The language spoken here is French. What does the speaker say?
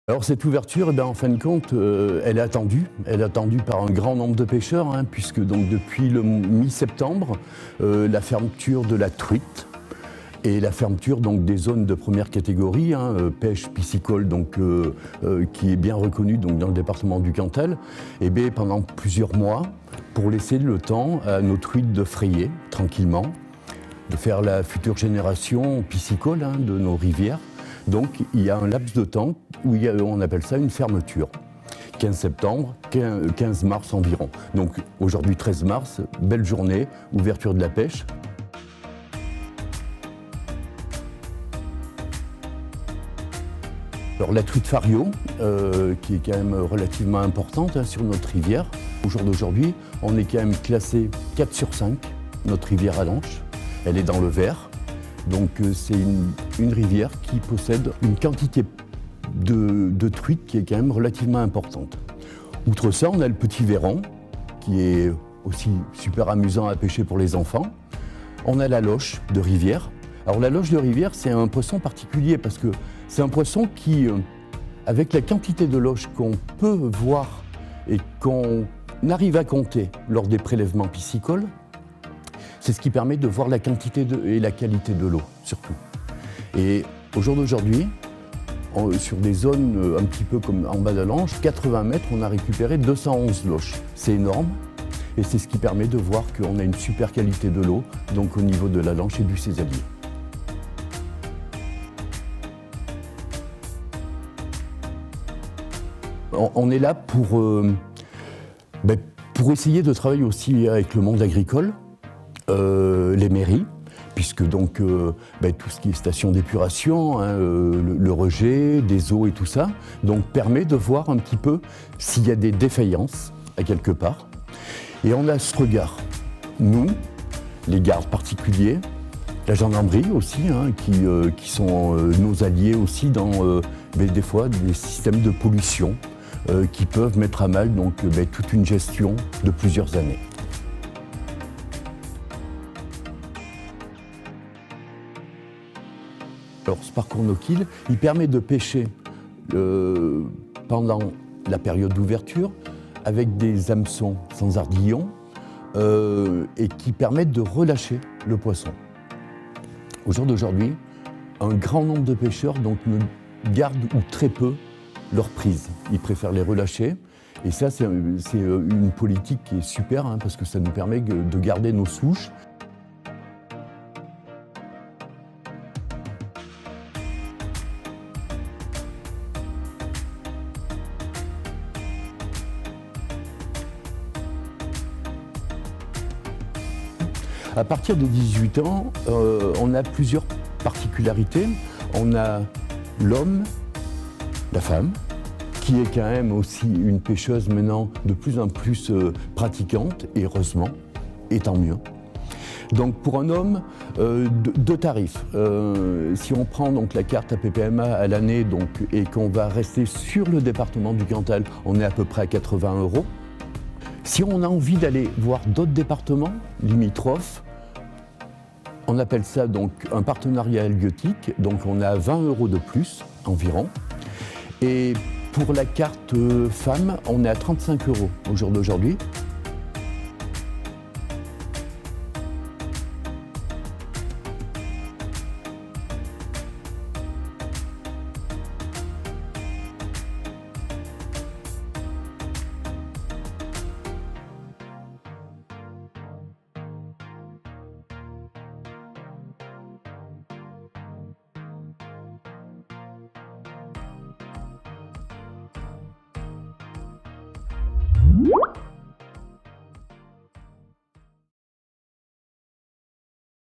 Alors cette ouverture, eh bien, en fin de compte, elle est attendue. Elle est attendue par un grand nombre de pêcheurs, hein, puisque donc, depuis le mi-septembre, la fermeture de la truite et la fermeture donc, des zones de première catégorie, hein, pêche piscicole, donc, qui est bien reconnue donc, dans le département du Cantal, eh bien, pendant plusieurs mois, pour laisser le temps à nos truites de frayer tranquillement, de faire la future génération piscicole, hein, de nos rivières. Donc il y a un laps de temps où on appelle ça une fermeture. 15 septembre, 15 mars environ. Donc aujourd'hui 13 mars, belle journée, ouverture de la pêche. Alors la truite fario, qui est quand même relativement importante, hein, sur notre rivière. Au jour d'aujourd'hui, on est quand même classé 4 sur 5, notre rivière à Lanche. Elle est dans le vert. Donc c'est une rivière qui possède une quantité de truites qui est quand même relativement importante. Outre ça, on a le petit verron, qui est aussi super amusant à pêcher pour les enfants. On a la loche de rivière. Alors la loche de rivière, c'est un poisson particulier parce que c'est un poisson qui, avec la quantité de loche qu'on peut voir et qu'on arrive à compter lors des prélèvements piscicoles, c'est ce qui permet de voir la quantité et la qualité de l'eau, surtout. Et au jour d'aujourd'hui, sur des zones un petit peu comme en bas de Lanche, 80 mètres, on a récupéré 211 loches. C'est énorme et c'est ce qui permet de voir qu'on a une super qualité de l'eau, donc au niveau de la Lanche et du Césalier. On est là pour essayer de travailler aussi avec le monde agricole, les mairies, puisque donc tout ce qui est station d'épuration, hein, le rejet des eaux et tout ça, donc permet de voir un petit peu s'il y a des défaillances à quelque part. Et on a ce regard, nous, les gardes particuliers, la gendarmerie aussi, hein, qui sont nos alliés aussi dans des fois des systèmes de pollution qui peuvent mettre à mal donc, toute une gestion de plusieurs années. Alors ce parcours no-kill, il permet de pêcher pendant la période d'ouverture avec des hameçons sans ardillon et qui permettent de relâcher le poisson. Au jour d'aujourd'hui, un grand nombre de pêcheurs donc, ne gardent ou très peu leur prise. Ils préfèrent les relâcher et ça c'est une politique qui est super, hein, parce que ça nous permet de garder nos souches. À partir de 18 ans, on a plusieurs particularités. On a l'homme, la femme, qui est quand même aussi une pêcheuse maintenant de plus en plus pratiquante, et heureusement, et tant mieux. Donc pour un homme, deux tarifs. Si on prend donc la carte APPMA à l'année et qu'on va rester sur le département du Cantal, on est à peu près à 80 €. Si on a envie d'aller voir d'autres départements limitrophes, on appelle ça donc un partenariat halieutique, donc on a 20 € de plus environ. Et pour la carte femme, on est à 35 € au jour d'aujourd'hui.